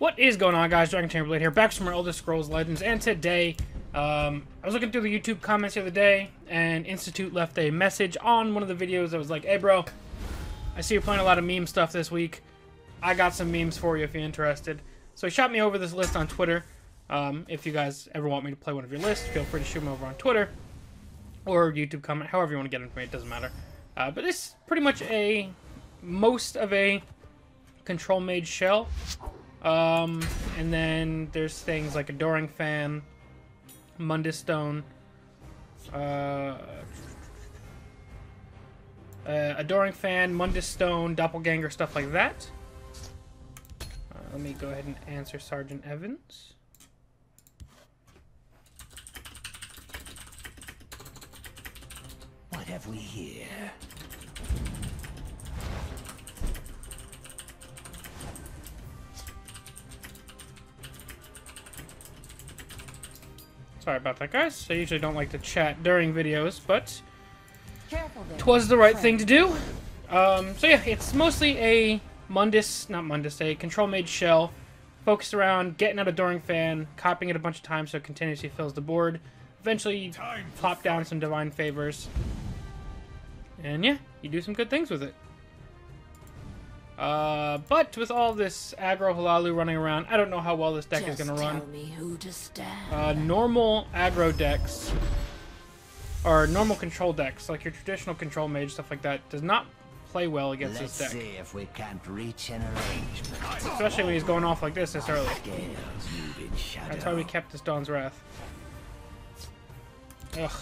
What is going on, guys? DragonTamerBlayde here, back from our Elder Scrolls Legends, and today, I was looking through the YouTube comments the other day, and Institute left a message on one of the videos that was like, hey bro, I see you're playing a lot of meme stuff this week. I got some memes for you if you're interested. So he shot me over this list on Twitter. If you guys ever want me to play one of your lists, feel free to shoot me over on Twitter, or YouTube comment, however you want to get into me, it doesn't matter. But this is pretty much most of a Control Mage shell. And then there's things like Adoring Fan, Mundus Stone, Adoring Fan, Mundus Stone, Doppelganger, stuff like that. Let me go ahead and answer Sergeant Evans. What have we here? Sorry about that, guys. I usually don't like to chat during videos, but twas the right thing to do. So yeah, it's mostly a a Control Mage shell, focused around getting out Adoring Fan, copying it a bunch of times so it continuously fills the board. Eventually, plop down some Divine Favors. And yeah, you do some good things with it. But with all this aggro Halalu running around, I don't know how well this deck is going to run. Tell me who to stab. Normal aggro decks, or normal control decks, like your traditional Control Mage, stuff like that, does not play well against this deck. See if we can't reach an arrangement. Especially when he's going off like this early. Scales move in shadow. That's why we kept this Dawn's Wrath. Ugh.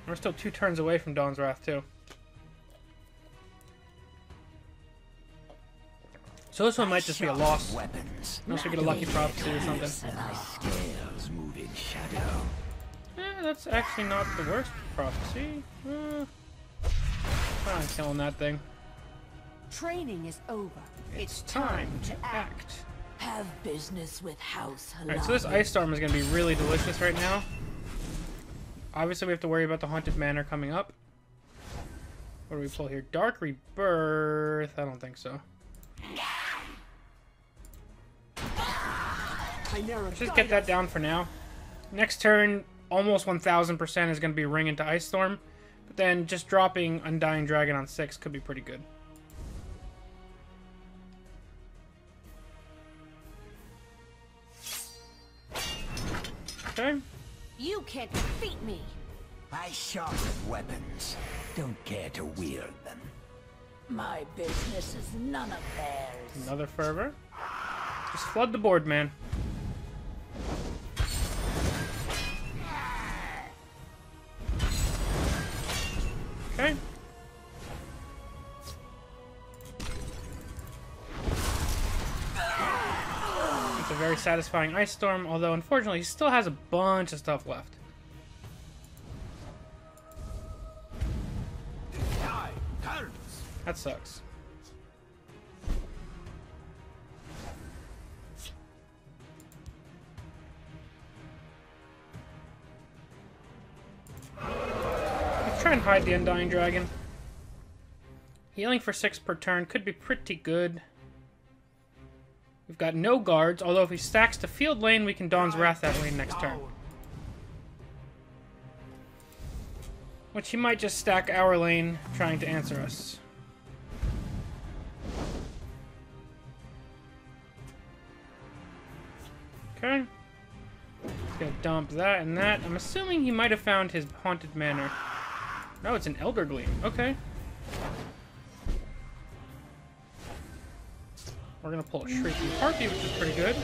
We're still 2 turns away from Dawn's Wrath, too. So this one might just be a loss. Unless we get a lucky prophecy or something. Scales move in shadow. That's actually not the worst prophecy. I'm killing that thing. Training is over. It's time to act. Have business with House Halal. Alright, so this Ice Storm is going to be really delicious right now. Obviously, we have to worry about the Haunted Manor coming up. What do we pull here? Dark Rebirth? I don't think so. Let's just get that down for now. Next turn, almost 1000% is going to be Ring into Ice Storm. But then just dropping Undying Dragon on 6 could be pretty good. Okay. You can't defeat me. I sharpen weapons. Don't care to wield them. My business is none of theirs. Another Fervor. Just flood the board, man. Okay. It's a very satisfying Ice Storm, although unfortunately he still has a bunch of stuff left. That sucks. Let's try and hide the Undying Dragon. Healing for 6 per turn could be pretty good. We've got no guards, although if he stacks to field lane, we can Dawn's Wrath that lane next turn. Which he might just stack our lane, trying to answer us. Okay. He's gonna dump that and that. I'm assuming he might have found his Haunted Manor. No, it's an Elder Gleam. Okay. We're gonna pull a Shrieking Harpy, which is pretty good.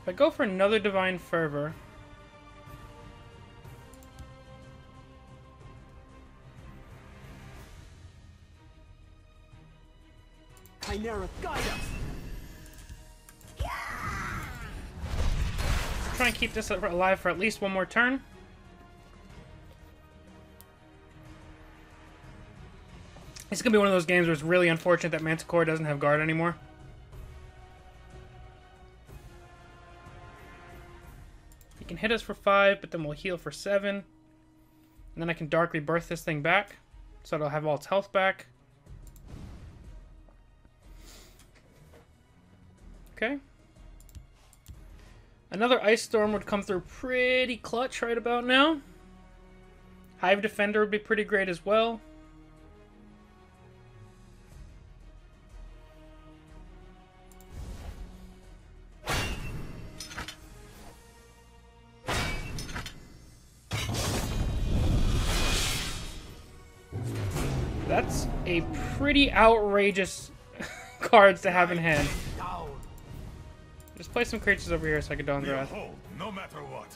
If I go for another Divine Fervor, Chimera, guide us! try and keep this alive for at least one more turn. It's going to be one of those games where it's really unfortunate that Manticore doesn't have guard anymore. He can hit us for 5, but then we'll heal for 7. And then I can Dark Rebirth this thing back, so it'll have all its health back. Okay. Another Ice Storm would come through pretty clutch right about now. Hive Defender would be pretty great as well. That's a pretty outrageous cards to have in hand. Just play some creatures over here so I can Dawn's Wrath. No matter what.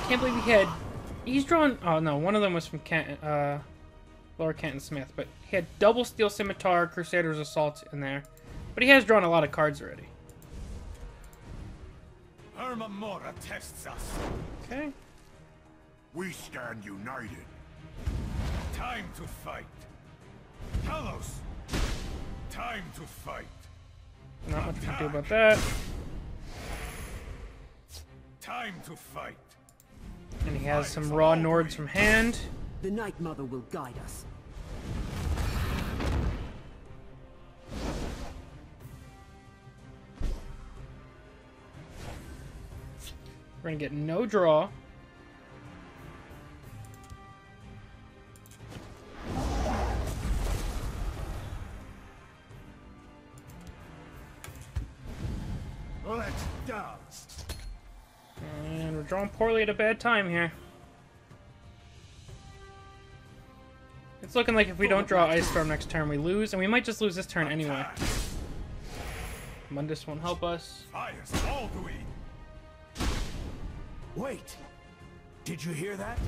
Can't believe he had... He's drawn... Oh no, one of them was from Lower Canton Smith, but he had double Steel Scimitar, Crusader's Assault in there. But he has drawn a lot of cards already. Mora tests us. Okay. We stand united. Time to fight. Talos. Time to fight. Not much we can do about that. Time to fight. And he has some raw Nords from hand. The Night Mother will guide us. We're gonna get no draw. Let's dance. And we're drawing poorly at a bad time here. It's looking like if we don't draw Ice Storm next turn, we lose, and we might just lose this turn anyway. Mundus won't help us. Fires all the way. Wait! Did you hear that?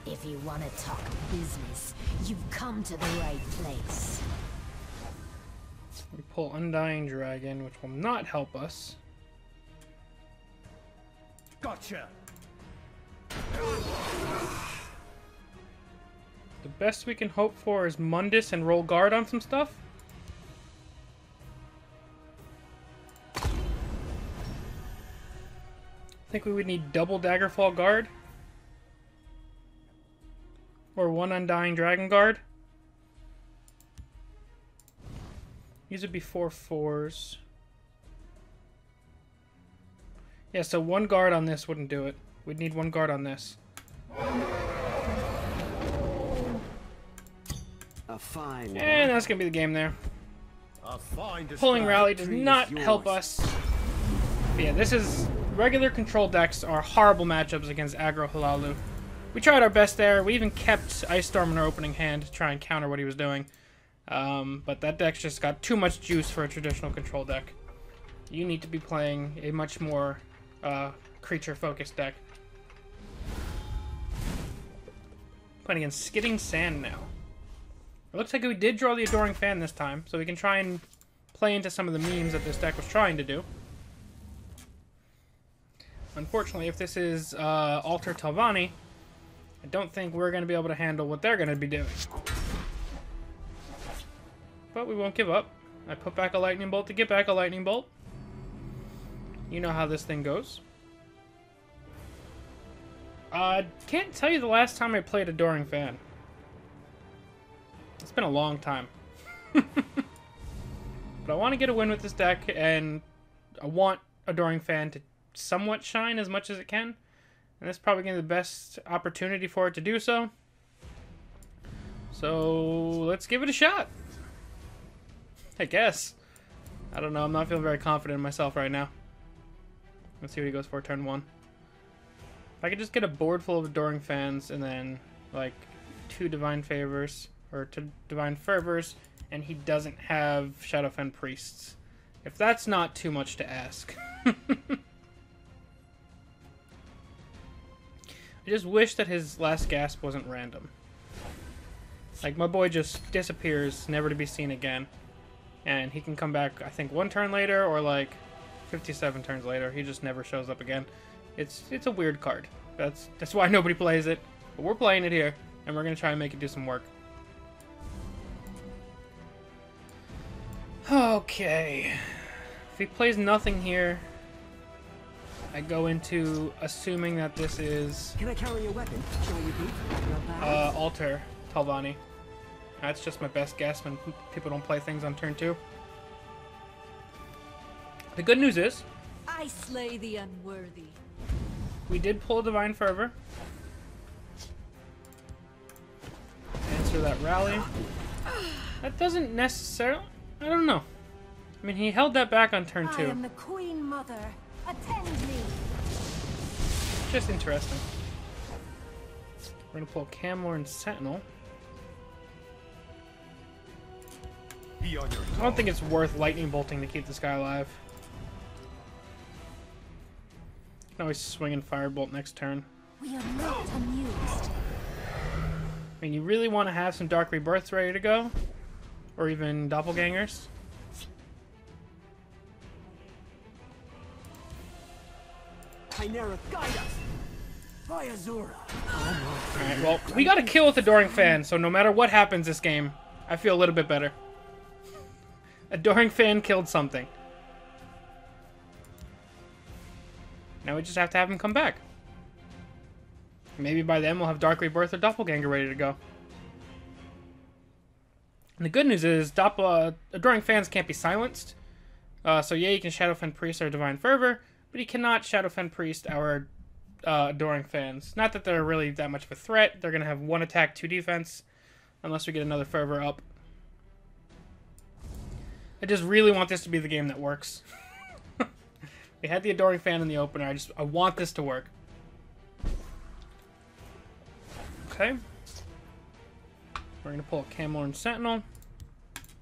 If you want to talk business, you've come to the right place. We pull Undying Dragon, which will not help us. Gotcha. The best we can hope for is Mundus and roll guard on some stuff. I think we would need double Daggerfall guard. Or one Undying Dragon guard. These would be 4/4s. Yeah, so one guard on this wouldn't do it. We'd need one guard on this. A fine. And that's gonna be the game there. A fine Pulling Rally does Victory not is help yours. us. But yeah, this is... Regular control decks are horrible matchups against aggro Halalu. We tried our best there. We even kept Ice Storm in our opening hand to try and counter what he was doing. But that deck's just got too much juice for a traditional control deck. You need to be playing a much more creature-focused deck. Playing against Skidding Sand now. It looks like we did draw the Adoring Fan this time, so we can try and play into some of the memes that this deck was trying to do. Unfortunately, if this is Alter Telvanni, I don't think we're going to be able to handle what they're going to be doing. But we won't give up. I put back a Lightning Bolt to get back a Lightning Bolt. You know how this thing goes. Can't tell you the last time I played Adoring Fan. It's been a long time. But I want to get a win with this deck, and I want Adoring Fan to somewhat shine as much as it can. And this is probably going to be the best opportunity for it to do so. So, let's give it a shot. I guess. I don't know, I'm not feeling very confident in myself right now. Let's see what he goes for turn 1. If I could just get a board full of Adoring Fans and then, like, 2 Divine Favors, or 2 Divine Fervors, and he doesn't have Shadowfen Priests. If that's not too much to ask. I just wish that his last gasp wasn't random. Like, my boy just disappears, never to be seen again. And he can come back, I think, 1 turn later, or like 57 turns later. He just never shows up again. It's a weird card. That's why nobody plays it. But we're playing it here, and we're going to try and make it do some work. Okay. If he plays nothing here, I go into assuming that this is... Can I carry a weapon? Shall you beat? Alter Talvani. That's just my best guess when people don't play things on turn 2. The good news is... I slay the unworthy. We did pull a Divine Fervor. Answer that rally. That doesn't necessarily... I don't know. I mean, he held that back on turn 2. I am the Queen Mother. Attend me. Just interesting. We're gonna pull Camlor and Sentinel. Be on your I don't think it's worth lightning bolting to keep this guy alive. You can always swing and firebolt next turn. We are not amused. I mean, you really want to have some Dark Rebirths ready to go, or even Doppelgangers. Chimera, guide us! By Azura! Alright, well, we got a kill with Adoring Fan, so no matter what happens this game, I feel a little bit better. Adoring Fan killed something. Now we just have to have him come back. Maybe by then we'll have Dark Rebirth or Doppelganger ready to go. And the good news is Adoring Fans can't be silenced. So yeah, you can Shadowfen Priest or Divine Fervor, but he cannot Shadowfen Priest our Adoring Fans. Not that they're really that much of a threat. They're going to have 1 attack, 2 defense, unless we get another Fervor up. I just really want this to be the game that works. We had the Adoring Fan in the opener. I want this to work. Okay. We're going to pull a Camlor and Sentinel.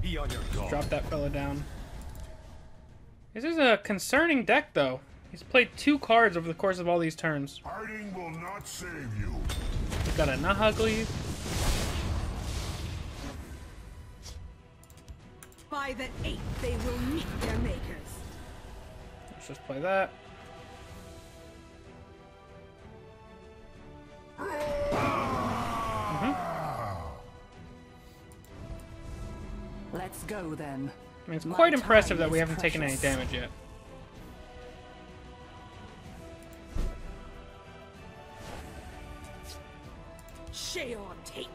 Be on your guard. Drop that fella down. This is a concerning deck, though. He's played 2 cards over the course of all these turns. Hiding will not save you. He's got a Nahagli. By the 8th, they will meet their makers. Let's just play that. Let's go then. I mean, it's My quite impressive time that we is haven't taken any precious. damage yet. Sheol take you.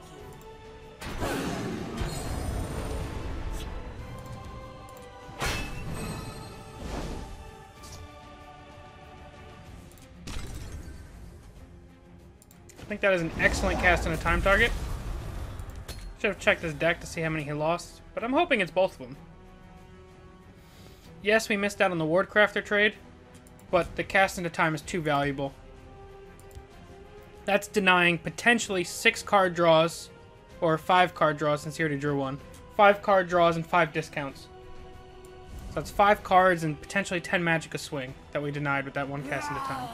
I think that is an excellent cast on a time target. Should have checked his deck to see how many he lost, but I'm hoping it's both of them. Yes, we missed out on the Wardcrafter trade, but the cast into time is too valuable. That's denying potentially 6 card draws, or 5 card draws since he already drew 1. 5 card draws and 5 discounts. So that's 5 cards and potentially 10 magic a swing that we denied with that 1 cast into time.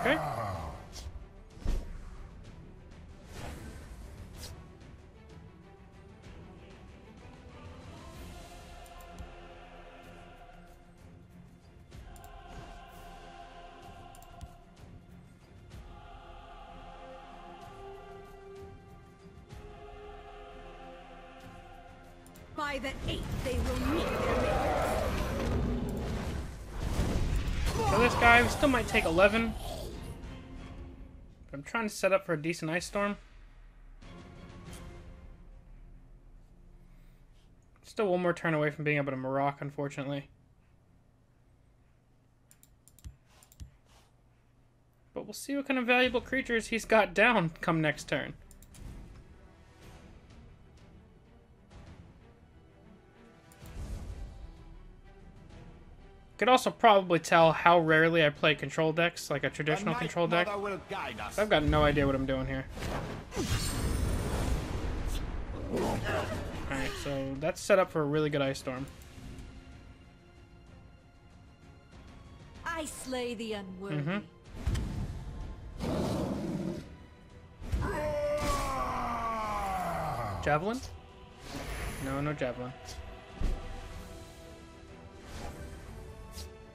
Okay. By the 8th, they will meet their makers. So this guy, we still might take 11. But I'm trying to set up for a decent Ice Storm. Still 1 more turn away from being able to Marok, unfortunately. But we'll see what kind of valuable creatures he's got down come next turn. Could also probably tell how rarely I play control decks, like a traditional control deck. I've got no idea what I'm doing here. Alright, so that's set up for a really good Ice Storm. I slay the unworthy. Javelin? No, no javelin.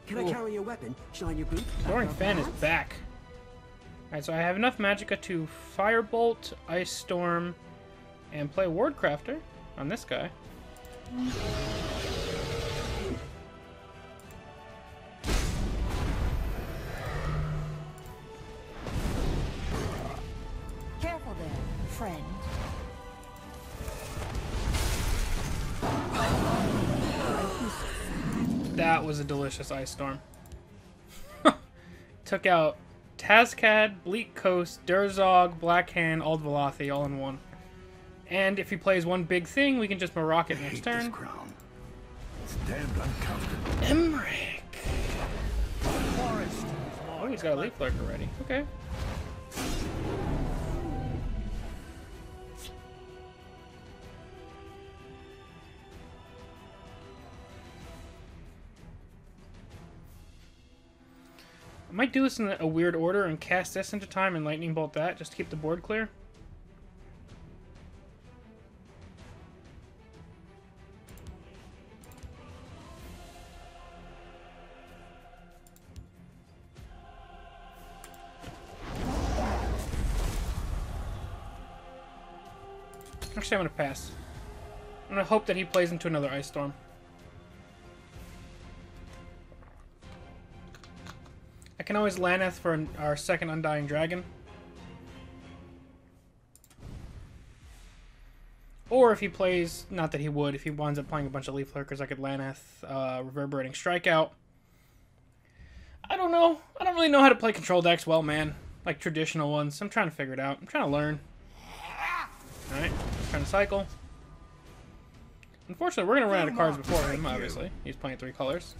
Can I carry your weapon? Shine your boot? Roaring Fan is back. Alright, so I have enough magicka to Firebolt, Ice Storm, and play Wardcrafter on this guy. Careful there, friend. That was a delicious Ice Storm. Took out Tazcad, Bleak Coast, Durzog, Blackhand, Ald Valathi all in one. And if he plays one big thing, we can just Maroc it next turn. It's damned uncomfortable. Emmerich! Oh, he's got a Leaf Lurker already. Okay. I might do this in a weird order and cast this into time and Lightning Bolt that, just to keep the board clear. Actually, I'm going to pass. I'm going to hope that he plays into another Ice Storm. I can always Laneth for our second Undying Dragon. Or if he plays, not that he would, if he winds up playing a bunch of Leaf Lurkers, I could Laneth Reverberating Strikeout. I don't know. I don't really know how to play control decks well, man. Like traditional ones. I'm trying to figure it out. I'm trying to learn. Alright, trying to cycle. Unfortunately, we're going to run out of cards before him, obviously. He's playing 3 colors.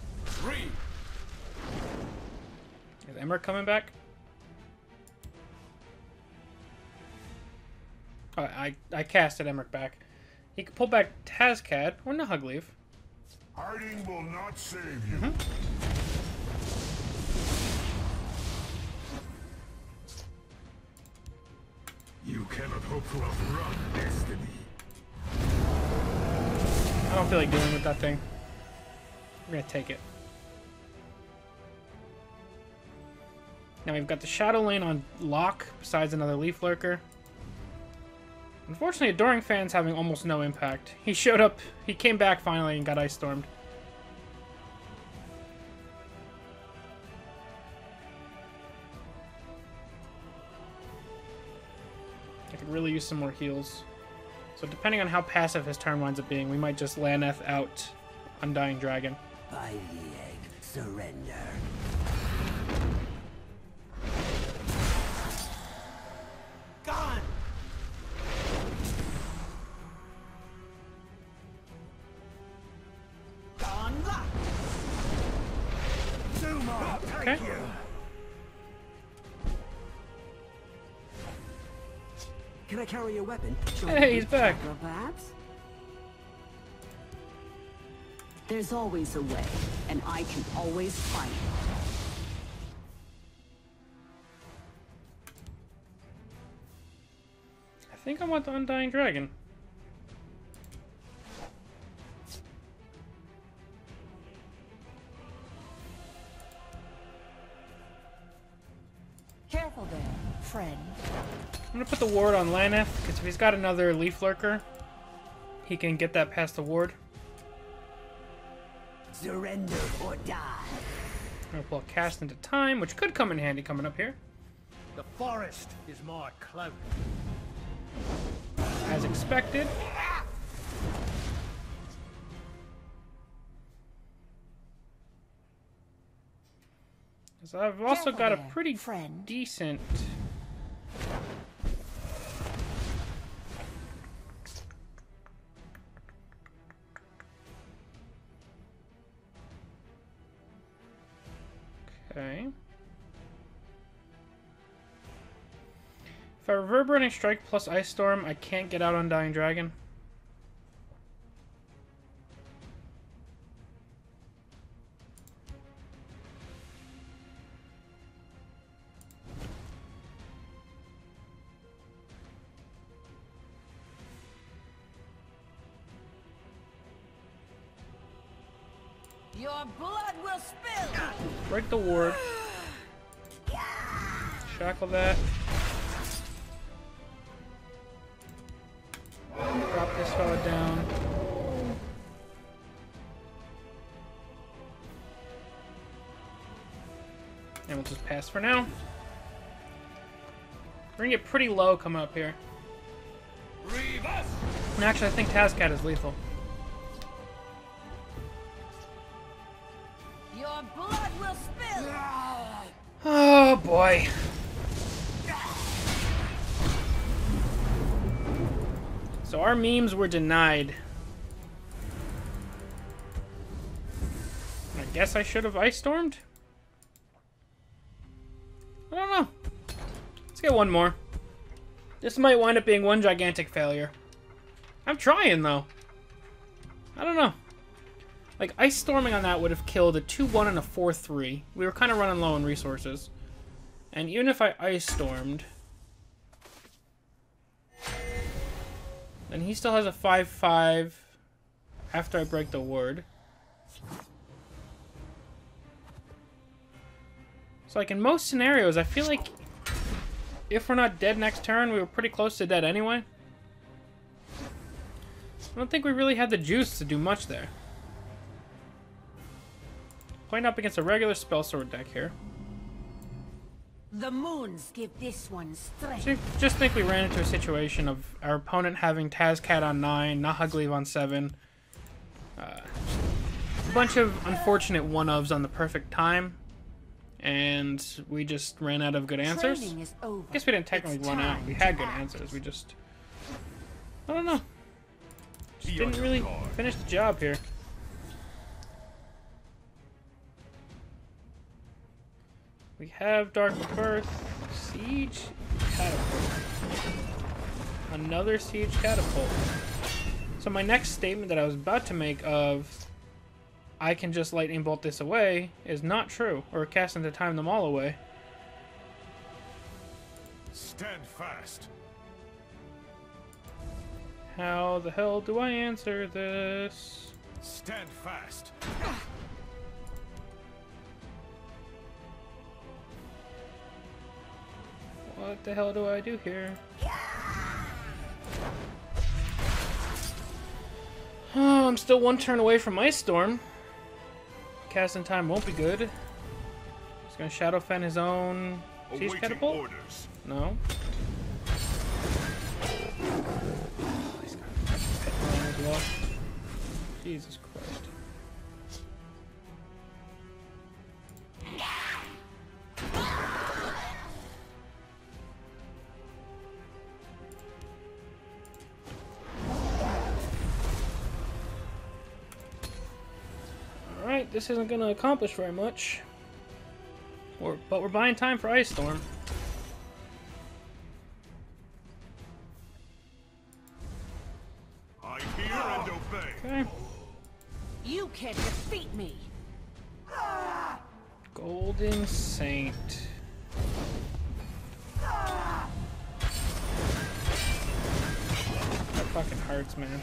Is Emmerich coming back? Oh, I casted Emmerich back. He could pull back Tazcad or Nahugleaf. Hiding will not save you. You cannot hope to outrun destiny. I don't feel like dealing with that thing. We're gonna take it. Now we've got the Shadow Lane on lock, besides another Leaf Lurker. Unfortunately, Adoring Fan's having almost no impact. He showed up, he came back finally and got Ice Stormed. I could really use some more heals. So depending on how passive his turn winds up being, we might just Laneth out Undying Dragon. By the egg, surrender. Gone! Gone luck! Zuma, Okay. thank you! Can I carry your weapon? Hey, he's back. Perhaps? There's always a way, and I can always find it. I think I want the Undying Dragon. Careful there, friend. I'm gonna put the ward on Laneth, because if he's got another Leaf Lurker, he can get that past the ward. Surrender or die. I'm gonna pull a Cast into Time, which could come in handy coming up here. The forest is my cloak. As expected. So I've also got a pretty decent... If I Reverberating Strike plus Ice Storm, I can't get out Undying Dragon. Your blood will spill! Break the ward. Shackle that. Drop this fella down. And we'll just pass for now. We're gonna get pretty low coming up here. And actually, I think Tazcat is lethal. Your blood will spill! Oh boy. So our memes were denied. I guess I should have Ice Stormed? I don't know. Let's get one more. This might wind up being one gigantic failure. I'm trying though. I don't know. Like, Ice Storming on that would have killed a 2-1 and a 4-3. We were kind of running low on resources. And even if I Ice Stormed, then he still has a 5-5 after I break the ward. So, like, in most scenarios, I feel like if we're not dead next turn, we were pretty close to dead anyway. I don't think we really had the juice to do much there. Playing up against a regular spell sword deck here. The moons give this one strength. So just think we ran into a situation of our opponent having Tazcat on 9, Nahagleave on 7. A bunch of unfortunate one-ofs on the perfect time. And we just ran out of good answers. Training is over. I guess we didn't technically run out. We had good answers. We just... I don't know. Just didn't really finish the job here. We have Dark Birth, Siege, Catapult. Another Siege Catapult. So my next statement that I was about to make of I can just Lightning Bolt this away is not true, or cast into time them all away. Stand fast. How the hell do I answer this? Stand fast. What the hell do I do here? Oh, I'm still one turn away from Ice Storm. Cast in time won't be good. He's gonna Shadow Fen his own Siege Catapult? Orders. No. Oh, he's got pet line as well. Jesus Christ. Alright, this isn't going to accomplish very much. But we're buying time for Ice Storm. I hear and obey. Okay. You can defeat me. Golden Saint. That fucking hurts, man.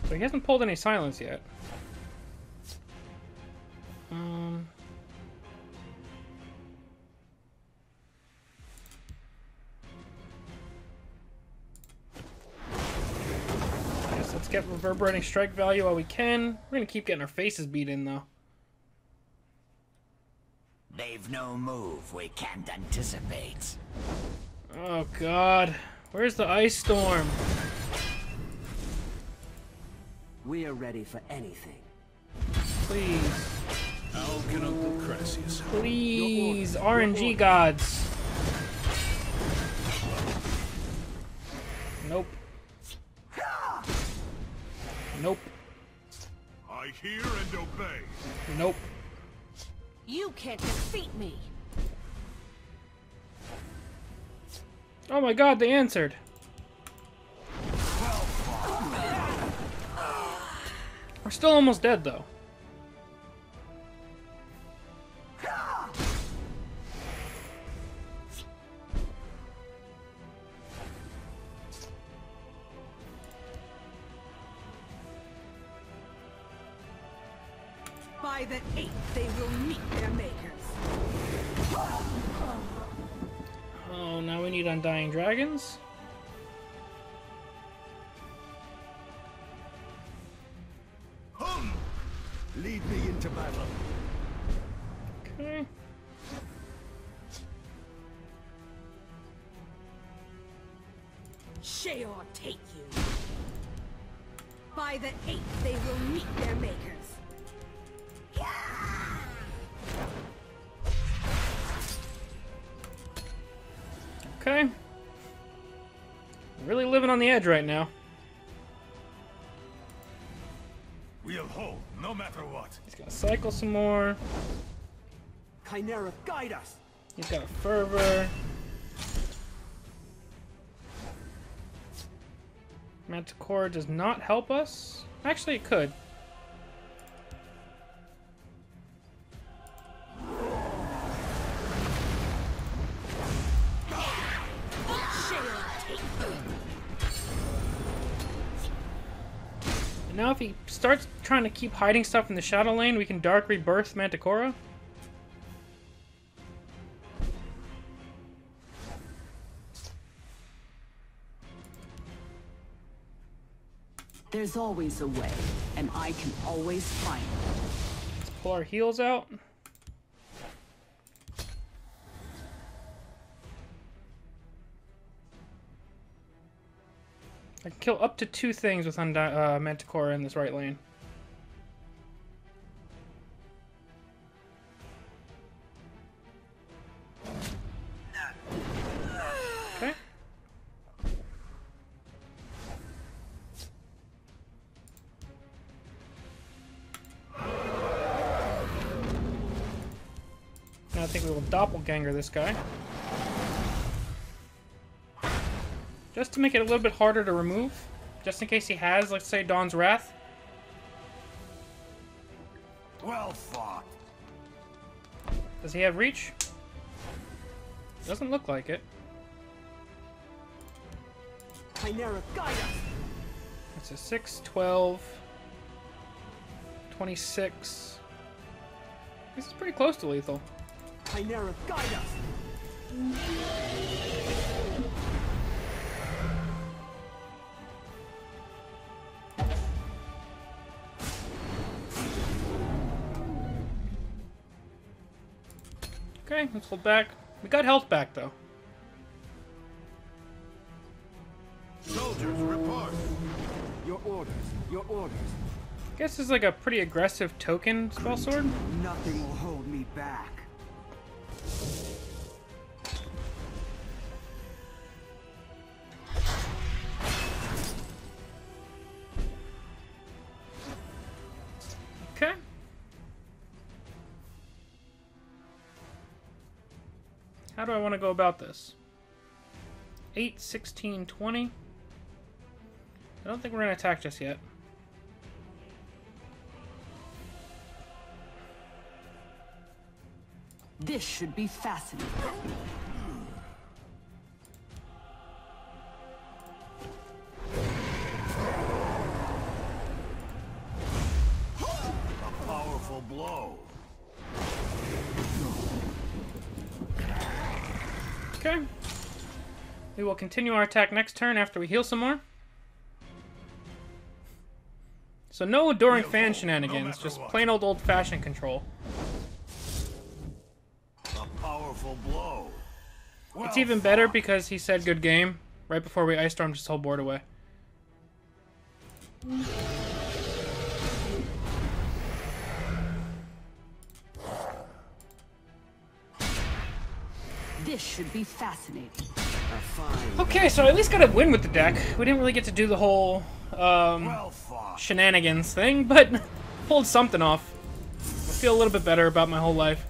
So he hasn't pulled any silence yet. Guess let's get Reverberating Strike value while we can. We're gonna keep getting our faces beat in though. They've no move we can't anticipate. Oh god. Where's the Ice Storm? We are ready for anything. Please. How can Uncle Crassius? Please, RNG gods. Nope. Nope. I hear and obey. Nope. You can't defeat me. Oh my god, they answered. We're still almost dead, though. By the 8th, they will meet their makers. Oh, now we need Undying Dragons. Lead me into battle. Okay. Sheol take you. By the 8th, they will meet their makers. Okay. Really living on the edge right now. We'll hold, no matter what. He's gonna cycle some more. Chimera, guide us! He's got a fervor. Manticore does not help us. Actually, it could. And now if he starts trying to keep hiding stuff in the shadow lane, we can Dark Rebirth Manticore. There's always a way, and I can always find it. Let's pull our heals out. I can kill up to 2 things with Manticore in this right lane. Okay. Now I think we will doppelganger this guy. Just to make it a little bit harder to remove. Just in case he has, let's say, Dawn's Wrath. Well fought. Does he have reach? Doesn't look like it. Chimera, guide us! That's a 6, 12, 26. This is pretty close to lethal. Chimera, guide us! Okay, let's hold back. We got health back, though. Soldiers, report. Your orders, your orders. Guess this is like a pretty aggressive token spell sword. Nothing will hold me back. Okay. How do I want to go about this? 8, 16, 20. I don't think we're going to attack just yet. This should be fascinating. A powerful blow. Okay. We will continue our attack next turn after we heal some more. So no Adoring Fan shenanigans, just plain old-fashioned control. A powerful blow. It's even better because he said good game right before we Ice Stormed his whole board away. This should be fascinating. Okay, so I at least got a win with the deck. We didn't really get to do the whole Well fought. shenanigans thing, but pulled something off. I feel a little bit better about my whole life.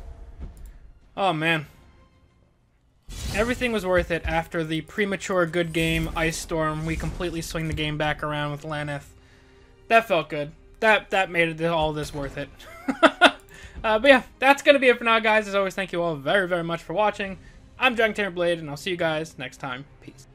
Oh, man. Everything was worth it after the premature good game, Ice Storm. We completely swing the game back around with Laneth. That felt good. That made all this worth it. But yeah, that's going to be it for now, guys. As always, thank you all very, very much for watching. I'm DragonTamerBlayde, and I'll see you guys next time. Peace.